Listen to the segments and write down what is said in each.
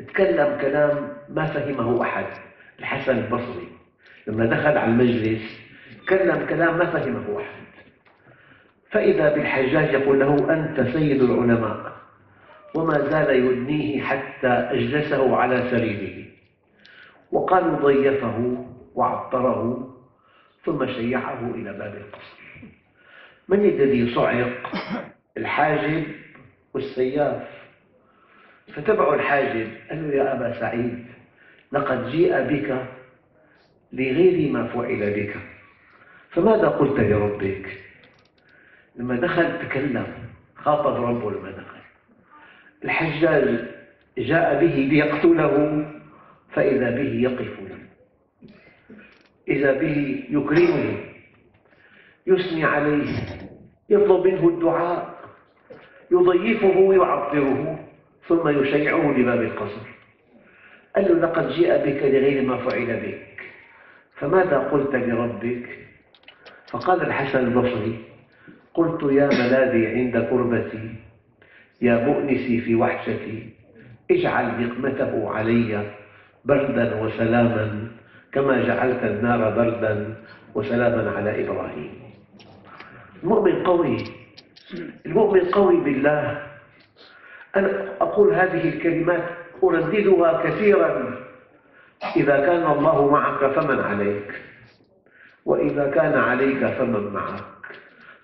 تكلم كلام ما فهمه أحد. الحسن البصري لما دخل على المجلس تكلم كلام ما فهمه أحد، فإذا بالحجاج يقول له: أنت سيد العلماء، وما زال يدنيه حتى أجلسه على سريره، وقال ضيفه وعطره ثم شيعه إلى باب القصر. من الذي صعق؟ الحاجب والسياف. فتبعوا الحاجب قال له: يا أبا سعيد، لقد جيء بك لغير ما فعل بك، فماذا قلت لربك؟ لما دخل تكلم، خاطب ربه لما دخل. الحجاج جاء به ليقتله، فإذا به يقف له، إذا به يكرمه، يثني عليه، يطلب منه الدعاء، يضيفه ويعطره، ثم يشيعه لباب القصر. قال له: لقد جيء بك لغير ما فعل بك، فماذا قلت لربك؟ فقال الحسن البصري: قلت: يا ملاذي عند كربتي، يا مؤنسي في وحشتي، اجعل نقمته علي بردا وسلاما كما جعلت النار بردا وسلاما على إبراهيم. المؤمن قوي، المؤمن قوي بالله. أنا أقول هذه الكلمات أرددها كثيرا: إذا كان الله معك فمن عليك، وإذا كان عليك فمن معك،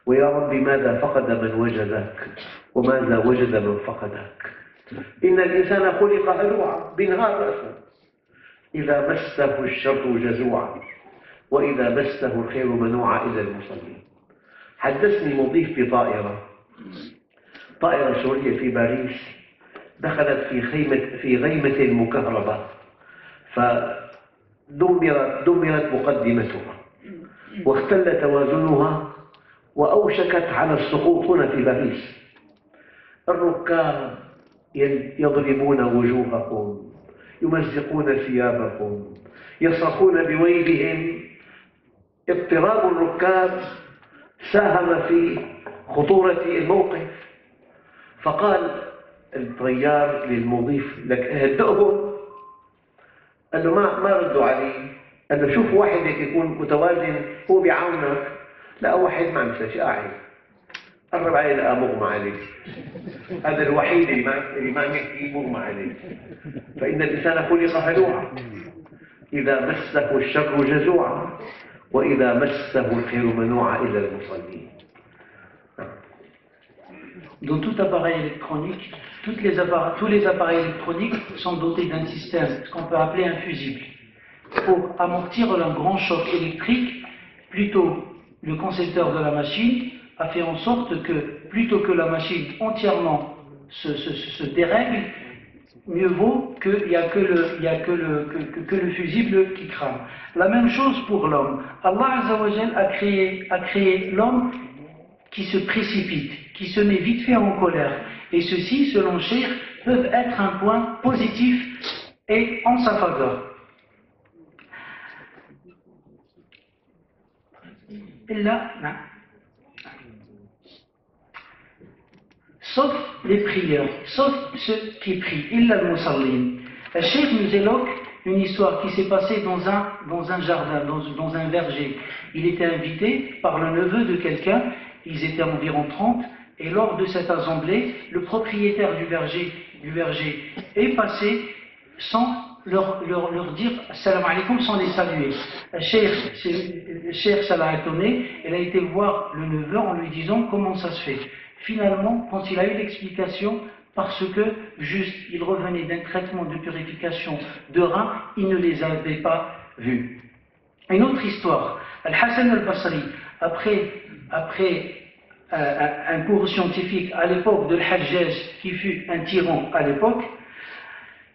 ويا رب ماذا فقد من وجدك وماذا وجد من فقدك. إن الإنسان خلق هلوعا بنهار رأسه، إذا مسه الشر جزوعا وإذا مسه الخير منوعا إلى المصلين. حدثني مضيف في طائرة سورية في باريس، دخلت في غيمة مكهربة، فدمرت مقدمتها واختل توازنها وأوشكت على السقوط هنا في باريس. الركاب يضربون وجوههم، يمزقون ثيابهم، يصرخون بويلهم. اضطراب الركاب ساهم في خطورة الموقف، فقال الطيار للمضيف: لك اهدئهم. قال له: ما ردوا عليه. قال له: شوف واحد يكون متوازن، هو بيعاونك. لا، واحد ما عم يسوي شيء، قاعد قرب عليه لقى مغمى عليه. هذا الوحيد اللي ما عم يحكي مغمى عليه. فإن الإنسان خلق هلوعا، إذا مسه الشر جزوعا وإذا مسه الخير منوعا إلى المصلين. Dans tout appareil électronique, tous les appareils électroniques sont dotés d'un système, ce qu'on peut appeler un fusible. Pour amortir un grand choc électrique, plutôt le concepteur de la machine a fait en sorte que, plutôt que la machine entièrement se dérègle, mieux vaut qu'il n'y a que le fusible qui crame. La même chose pour l'homme. Allah Azza wa Jal a créé l'homme qui se précipite, qui se met vite fait en colère. Et ceci, selon Cheikh, peuvent être un point positif et en sa faveur. Sauf les prieurs, sauf ceux qui prient, illa al-musallin. Le Cheikh nous évoque une histoire qui s'est passée dans un jardin, dans un verger. Il était invité par le neveu de quelqu'un, ils étaient environ 30, et lors de cette assemblée, le propriétaire du verger est passé sans leur dire salam alaikum, sans les saluer. Le cheikh, ça l'a étonné, elle a été voir le neveu en lui disant comment ça se fait. Finalement, quand il a eu l'explication, parce que juste il revenait d'un traitement de purification de reins, il ne les avait pas vus. Une autre histoire, Al-Hassan al-Basri, après un cours scientifique à l'époque de Al-Hajjaj, qui fut un tyran à l'époque,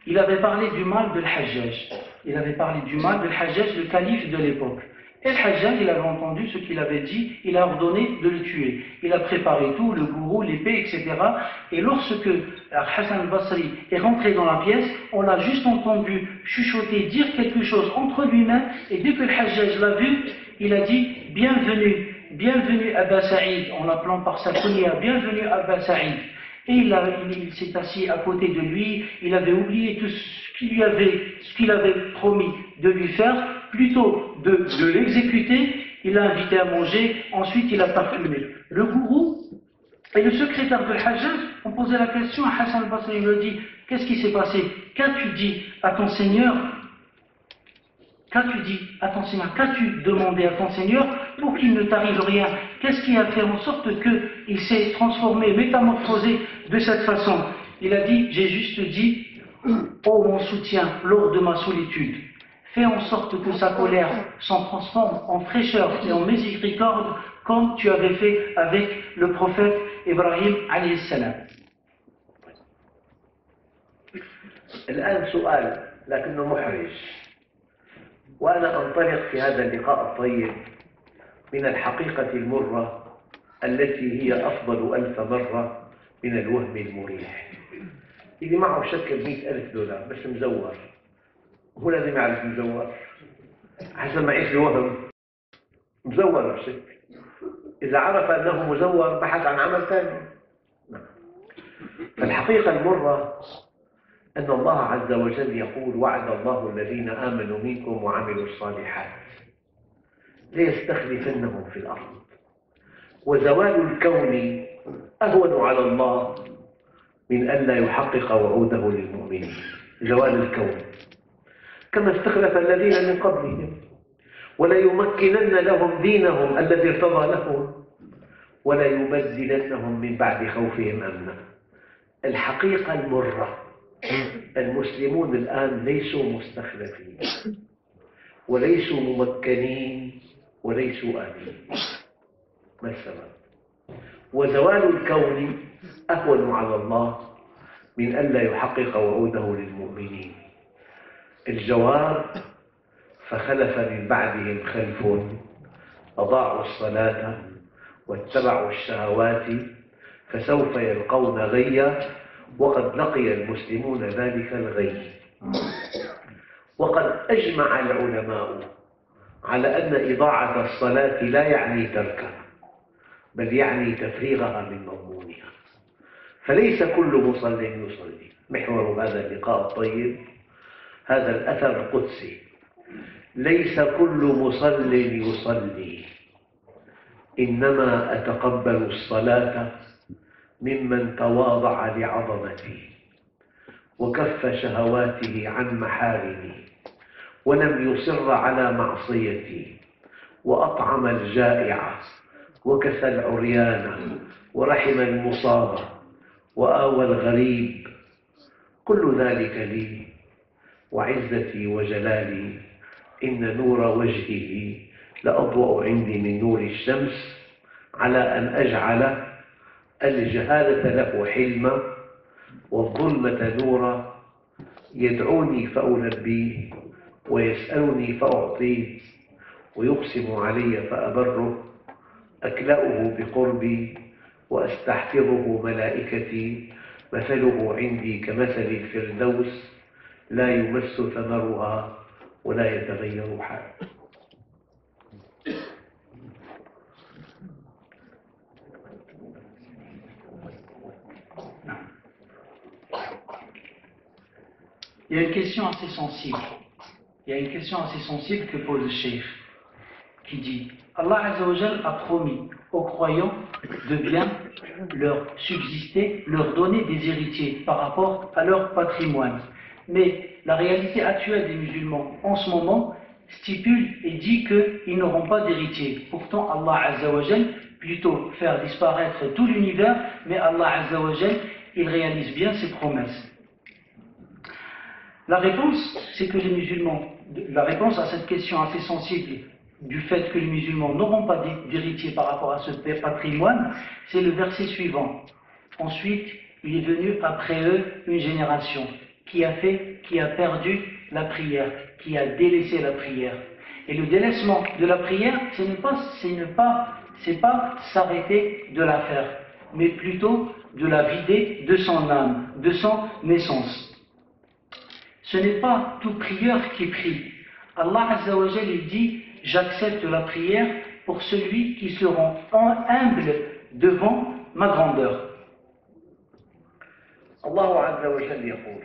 il avait parlé du mal de Al-Hajjaj. Il avait parlé du mal de Al-Hajjaj, le calife de l'époque. Et Al-Hajjaj, il avait entendu ce qu'il avait dit, il a ordonné de le tuer. Il a préparé tout, le gourou, l'épée, etc. Et lorsque Hassan al-Basri est rentré dans la pièce, on l'a juste entendu chuchoter, dire quelque chose entre lui-même, et dès que Al-Hajjaj l'a vu, il a dit « Bienvenue, bienvenue Abba Saïd », en l'appelant par sa kunya, « Bienvenue Abba Saïd ». Et il s'est assis à côté de lui, il avait oublié tout ce qu'il avait promis de lui faire, plutôt de l'exécuter, il l'a invité à manger, ensuite il a parfumé. Le gourou et le secrétaire de Hajjaj ont posé la question à Hassan al-Basri, il lui dit, qu'est-ce qui s'est passé? Qu'as-tu dit à ton Seigneur? Qu'as-tu dit à ton Seigneur? Qu'as-tu demandé à ton Seigneur pour qu'il ne t'arrive rien? Qu'est-ce qui a fait en sorte qu'il s'est transformé, métamorphosé de cette façon? Il a dit, j'ai juste dit, ô mon soutien lors de ma solitude, fais en sorte que sa colère s'en transforme en fraîcheur et en miséricorde, comme tu avais fait avec le prophète Ibrahim alayhi salam. الآن سؤال لكنه محرج، وأنا أنطلق في هذا اللقاء الطيب من الحقيقة المرة التي هي أفضل 1000 مرة من الوهم المريح. اللي معه شكل $100,000 بس مزور، هو لازم يعرف مزور حسب ما يعيش الوهم مزور الشكل. إذا عرف أنه مزور بحث عن عمل ثاني. فالحقيقة المرة أن الله عز وجل يقول وعد الله الذين آمنوا منكم وعملوا الصالحات ليستخلفنهم في الأرض وزوال الكون أهون على الله من ألا يحقق وعوده للمؤمنين. زوال الكون كما استخلف الذين من قبلهم وليمكنن لهم دينهم الذي ارتضى لهم وليبدلنهم من بعد خوفهم أمنا. الحقيقة المرة المسلمون الآن ليسوا مستخلفين وليسوا ممكنين وليسوا آمنين. ما السبب؟ وزوال الكون أهون على الله من ألا يحقق وعوده للمؤمنين. الجواب فخلف من بعدهم خلف أضاعوا الصلاة واتبعوا الشهوات فسوف يلقون غيا وقد لقي المسلمون ذلك الغي. وقد أجمع العلماء على أن إضاعة الصلاة لا يعني تركها بل يعني تفريغها من مضمونها. فليس كل مصل يصلي. محور هذا اللقاء الطيب هذا الأثر القدسي. ليس كل مصل يصلي، إنما أتقبل الصلاة ممن تواضع لعظمتي وكف شهواته عن محارمي ولم يصر على معصيتي وأطعم الجائع وكسى العريان ورحم المصاب وآوى الغريب. كل ذلك لي وعزتي وجلالي إن نور وجهه لأضوأ عندي من نور الشمس على أن أجعل الجهالة له حلما والظلمة نورا يدعوني فألبيه ويسألني فأعطيه ويقسم علي فأبره أكلأه بقربي وأستحفظه ملائكتي مثله عندي كمثل الفردوس لا يمس ثمرها ولا يتغير حاله. Il y a une question assez sensible. Il y a une question assez sensible que pose le cheikh, qui dit Allah Azza wa Jal a promis aux croyants de bien leur subsister, leur donner des héritiers par rapport à leur patrimoine. Mais la réalité actuelle des musulmans en ce moment stipule et dit qu'ils n'auront pas d'héritiers. Pourtant Allah Azza wa Jal plutôt faire disparaître tout l'univers, mais Allah Azza wa Jal il réalise bien ses promesses. La réponse, c'est que les musulmans, la réponse à cette question assez sensible du fait que les musulmans n'auront pas d'héritier par rapport à ce patrimoine, c'est le verset suivant. Ensuite, il est venu après eux une génération qui a perdu la prière, qui a délaissé la prière. Et le délaissement de la prière, c'est pas s'arrêter de la faire, mais plutôt de la vider de son âme, de son essence. Ce n'est pas tout prieur qui prie. Allah Azza wa Jal il dit j'accepte la prière pour celui qui se rend humble devant ma grandeur. الله عز وجل يقول